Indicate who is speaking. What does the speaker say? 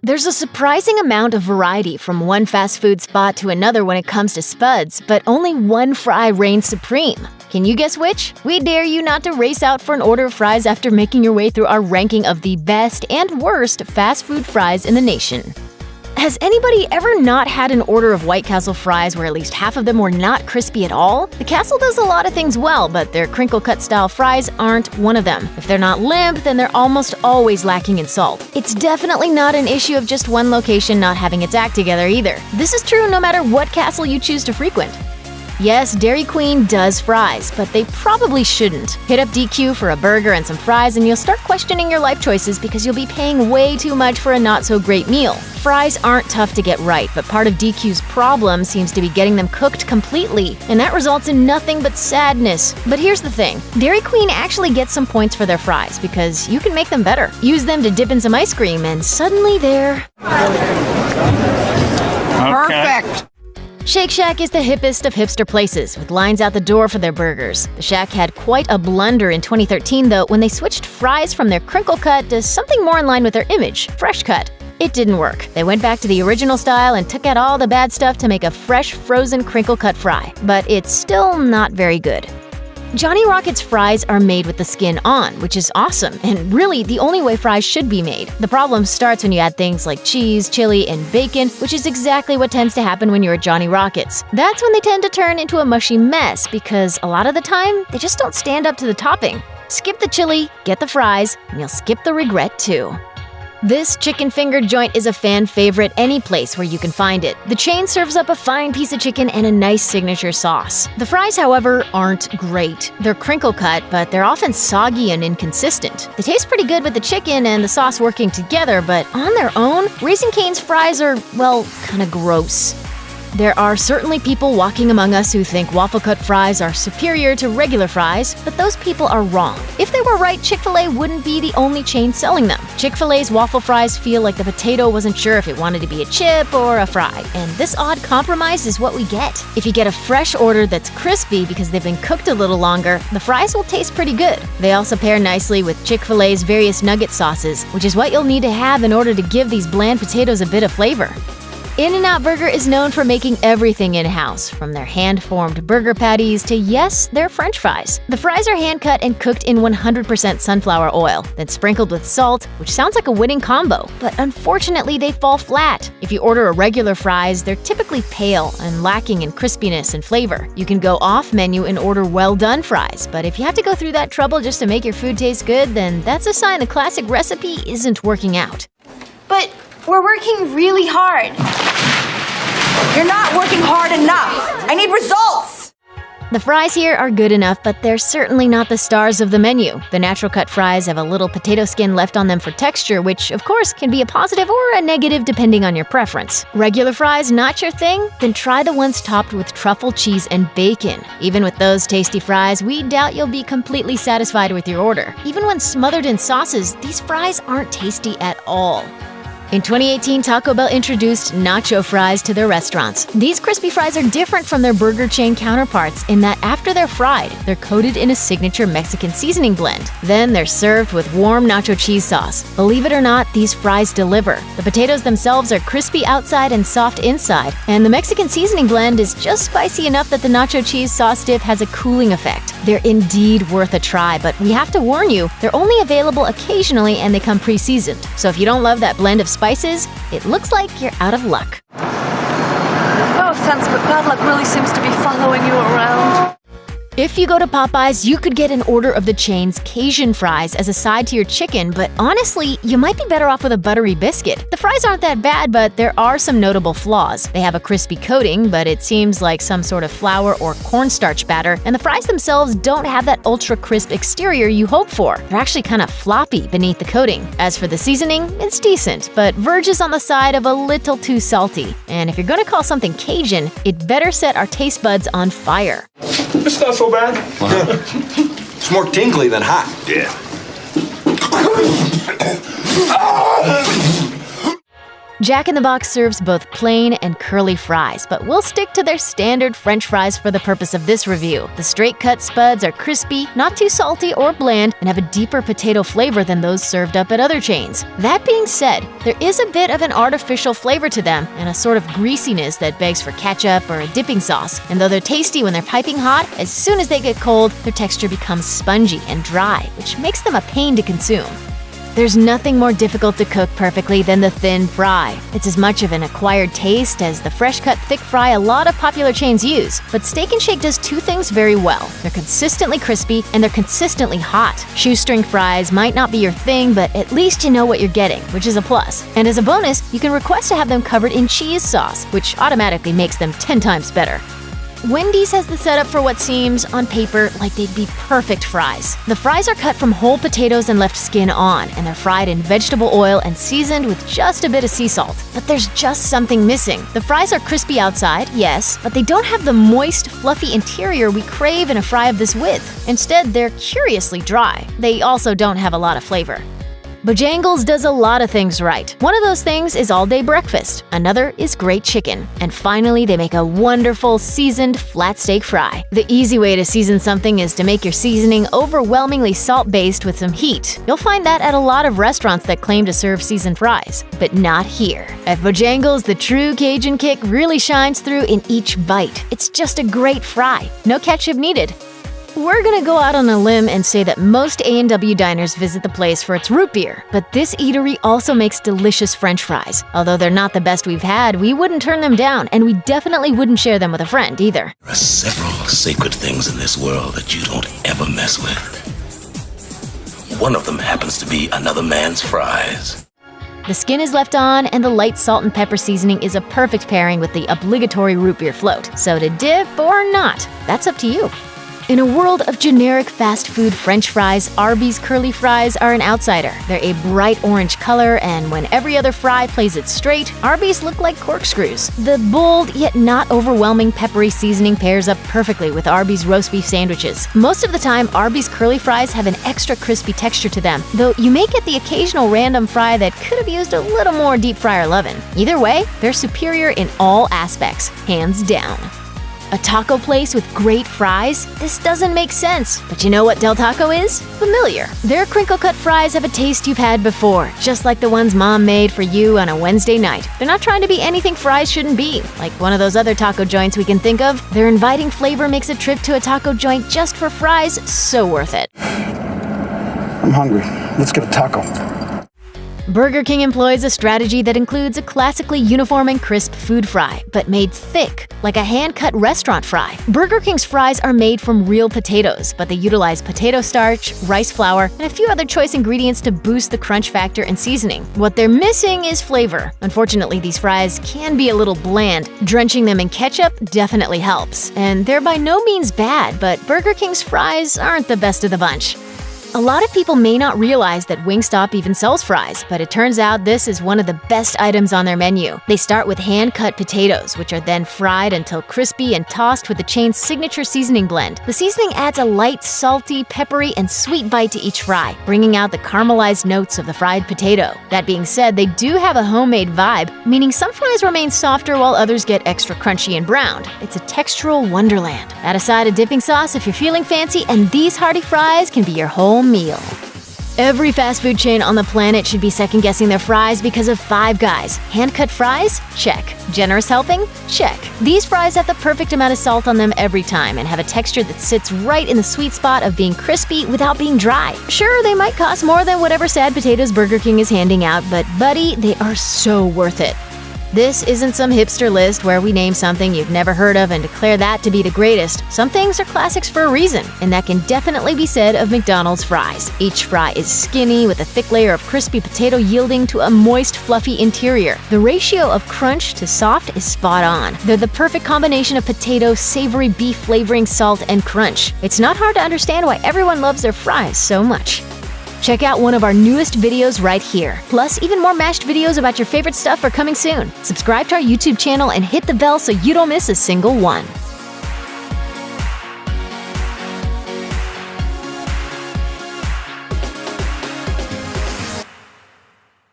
Speaker 1: There's a surprising amount of variety from one fast food spot to another when it comes to spuds, but only one fry reigns supreme. Can you guess which? We dare you not to race out for an order of fries after making your way through our ranking of the best and worst fast food fries in the nation. Has anybody ever not had an order of White Castle fries where at least half of them were not crispy at all? The Castle does a lot of things well, but their crinkle-cut style fries aren't one of them. If they're not limp, then they're almost always lacking in salt. It's definitely not an issue of just one location not having its act together either. This is true no matter what Castle you choose to frequent. Yes, Dairy Queen does fries, but they probably shouldn't. Hit up DQ for a burger and some fries and you'll start questioning your life choices because you'll be paying way too much for a not-so-great meal. Fries aren't tough to get right, but part of DQ's problem seems to be getting them cooked completely, and that results in nothing but sadness. But here's the thing, Dairy Queen actually gets some points for their fries because you can make them better. Use them to dip in some ice cream and suddenly they're…
Speaker 2: Perfect!
Speaker 1: Shake Shack is the hippest of hipster places, with lines out the door for their burgers. The Shack had quite a blunder in 2013, though, when they switched fries from their crinkle cut to something more in line with their image, fresh cut. It didn't work. They went back to the original style and took out all the bad stuff to make a fresh, frozen crinkle cut fry. But it's still not very good. Johnny Rockets fries are made with the skin on, which is awesome, and really the only way fries should be made. The problem starts when you add things like cheese, chili, and bacon, which is exactly what tends to happen when you're at Johnny Rockets. That's when they tend to turn into a mushy mess because a lot of the time, they just don't stand up to the topping. Skip the chili, get the fries, and you'll skip the regret too. This chicken finger joint is a fan favorite any place where you can find it. The chain serves up a fine piece of chicken and a nice signature sauce. The fries, however, aren't great. They're crinkle cut, but they're often soggy and inconsistent. They taste pretty good with the chicken and the sauce working together, but on their own, Raising Cane's fries are, well, kinda gross. There are certainly people walking among us who think waffle-cut fries are superior to regular fries, but those people are wrong. If they were right, Chick-fil-A wouldn't be the only chain selling them. Chick-fil-A's waffle fries feel like the potato wasn't sure if it wanted to be a chip or a fry, and this odd compromise is what we get. If you get a fresh order that's crispy because they've been cooked a little longer, the fries will taste pretty good. They also pair nicely with Chick-fil-A's various nugget sauces, which is what you'll need to have in order to give these bland potatoes a bit of flavor. In-N-Out Burger is known for making everything in-house, from their hand-formed burger patties to, yes, their french fries. The fries are hand-cut and cooked in 100% sunflower oil, then sprinkled with salt, which sounds like a winning combo, but unfortunately they fall flat. If you order a regular fries, they're typically pale and lacking in crispiness and flavor. You can go off-menu and order well-done fries, but if you have to go through that trouble just to make your food taste good, then that's a sign the classic recipe isn't working out.
Speaker 3: But we're working really hard. You're not working hard enough. I need results.
Speaker 1: The fries here are good enough, but they're certainly not the stars of the menu. The natural cut fries have a little potato skin left on them for texture, which, of course, can be a positive or a negative depending on your preference. Regular fries not your thing? Then try the ones topped with truffle cheese and bacon. Even with those tasty fries, we doubt you'll be completely satisfied with your order. Even when smothered in sauces, these fries aren't tasty at all. In 2018, Taco Bell introduced nacho fries to their restaurants. These crispy fries are different from their burger chain counterparts in that after they're fried, they're coated in a signature Mexican seasoning blend. Then they're served with warm nacho cheese sauce. Believe it or not, these fries deliver. The potatoes themselves are crispy outside and soft inside, and the Mexican seasoning blend is just spicy enough that the nacho cheese sauce dip has a cooling effect. They're indeed worth a try, but we have to warn you, they're only available occasionally and they come pre-seasoned. So if you don't love that blend of spices, it looks like you're out of luck.
Speaker 4: No offense, but bad luck really seems to be following you around.
Speaker 1: If you go to Popeyes, you could get an order of the chain's Cajun fries as a side to your chicken, but honestly, you might be better off with a buttery biscuit. The fries aren't that bad, but there are some notable flaws. They have a crispy coating, but it seems like some sort of flour or cornstarch batter, and the fries themselves don't have that ultra-crisp exterior you hope for. They're actually kind of floppy beneath the coating. As for the seasoning, it's decent, but verges on the side of a little too salty. And if you're gonna call something Cajun, it better set our taste buds on fire.
Speaker 5: It's not so bad.
Speaker 6: It's more tingly than hot.
Speaker 5: Yeah.
Speaker 1: Jack in the Box serves both plain and curly fries, but we'll stick to their standard French fries for the purpose of this review. The straight-cut spuds are crispy, not too salty or bland, and have a deeper potato flavor than those served up at other chains. That being said, there is a bit of an artificial flavor to them and a sort of greasiness that begs for ketchup or a dipping sauce. And though they're tasty when they're piping hot, as soon as they get cold, their texture becomes spongy and dry, which makes them a pain to consume. There's nothing more difficult to cook perfectly than the thin fry. It's as much of an acquired taste as the fresh-cut thick fry a lot of popular chains use. But Steak 'n Shake does two things very well. They're consistently crispy and they're consistently hot. Shoestring fries might not be your thing, but at least you know what you're getting, which is a plus. And as a bonus, you can request to have them covered in cheese sauce, which automatically makes them 10 times better. Wendy's has the setup for what seems, on paper, like they'd be perfect fries. The fries are cut from whole potatoes and left skin on, and they're fried in vegetable oil and seasoned with just a bit of sea salt. But there's just something missing. The fries are crispy outside, yes, but they don't have the moist, fluffy interior we crave in a fry of this width. Instead, they're curiously dry. They also don't have a lot of flavor. Bojangles does a lot of things right. One of those things is all-day breakfast. Another is great chicken. And finally, they make a wonderful, seasoned flat steak fry. The easy way to season something is to make your seasoning overwhelmingly salt-based with some heat. You'll find that at a lot of restaurants that claim to serve seasoned fries. But not here. At Bojangles, the true Cajun kick really shines through in each bite. It's just a great fry. No ketchup needed. We're gonna go out on a limb and say that most A&W diners visit the place for its root beer, but this eatery also makes delicious French fries. Although they're not the best we've had, we wouldn't turn them down, and we definitely wouldn't share them with a friend either.
Speaker 2: There are several sacred things in this world that you don't ever mess with. One of them happens to be another man's fries.
Speaker 1: The skin is left on, and the light salt and pepper seasoning is a perfect pairing with the obligatory root beer float. So to dip or not, that's up to you. In a world of generic fast food French fries, Arby's curly fries are an outsider. They're a bright orange color, and when every other fry plays it straight, Arby's look like corkscrews. The bold yet not overwhelming peppery seasoning pairs up perfectly with Arby's roast beef sandwiches. Most of the time, Arby's curly fries have an extra crispy texture to them, though you may get the occasional random fry that could have used a little more deep fryer lovin'. Either way, they're superior in all aspects, hands down. A taco place with great fries? This doesn't make sense. But you know what Del Taco is? Familiar. Their crinkle-cut fries have a taste you've had before, just like the ones Mom made for you on a Wednesday night. They're not trying to be anything fries shouldn't be, like one of those other taco joints we can think of. Their inviting flavor makes a trip to a taco joint just for fries so worth it.
Speaker 5: I'm hungry. Let's get a taco.
Speaker 1: Burger King employs a strategy that includes a classically uniform and crisp food fry, but made thick, like a hand-cut restaurant fry. Burger King's fries are made from real potatoes, but they utilize potato starch, rice flour, and a few other choice ingredients to boost the crunch factor and seasoning. What they're missing is flavor. Unfortunately, these fries can be a little bland. Drenching them in ketchup definitely helps. And they're by no means bad, but Burger King's fries aren't the best of the bunch. A lot of people may not realize that Wingstop even sells fries, but it turns out this is one of the best items on their menu. They start with hand-cut potatoes, which are then fried until crispy and tossed with the chain's signature seasoning blend. The seasoning adds a light, salty, peppery, and sweet bite to each fry, bringing out the caramelized notes of the fried potato. That being said, they do have a homemade vibe, meaning some fries remain softer while others get extra crunchy and browned. It's a textural wonderland. Add a side of dipping sauce if you're feeling fancy, and these hearty fries can be your whole meal. Every fast food chain on the planet should be second-guessing their fries because of Five Guys. Hand-cut fries? Check. Generous helping? Check. These fries have the perfect amount of salt on them every time and have a texture that sits right in the sweet spot of being crispy without being dry. Sure, they might cost more than whatever sad potatoes Burger King is handing out, but buddy, they are so worth it. This isn't some hipster list where we name something you've never heard of and declare that to be the greatest. Some things are classics for a reason, and that can definitely be said of McDonald's fries. Each fry is skinny with a thick layer of crispy potato yielding to a moist, fluffy interior. The ratio of crunch to soft is spot on. They're the perfect combination of potato, savory beef flavoring, salt, and crunch. It's not hard to understand why everyone loves their fries so much. Check out one of our newest videos right here. Plus, even more mashed videos about your favorite stuff are coming soon. Subscribe to our YouTube channel and hit the bell so you don't miss a single one.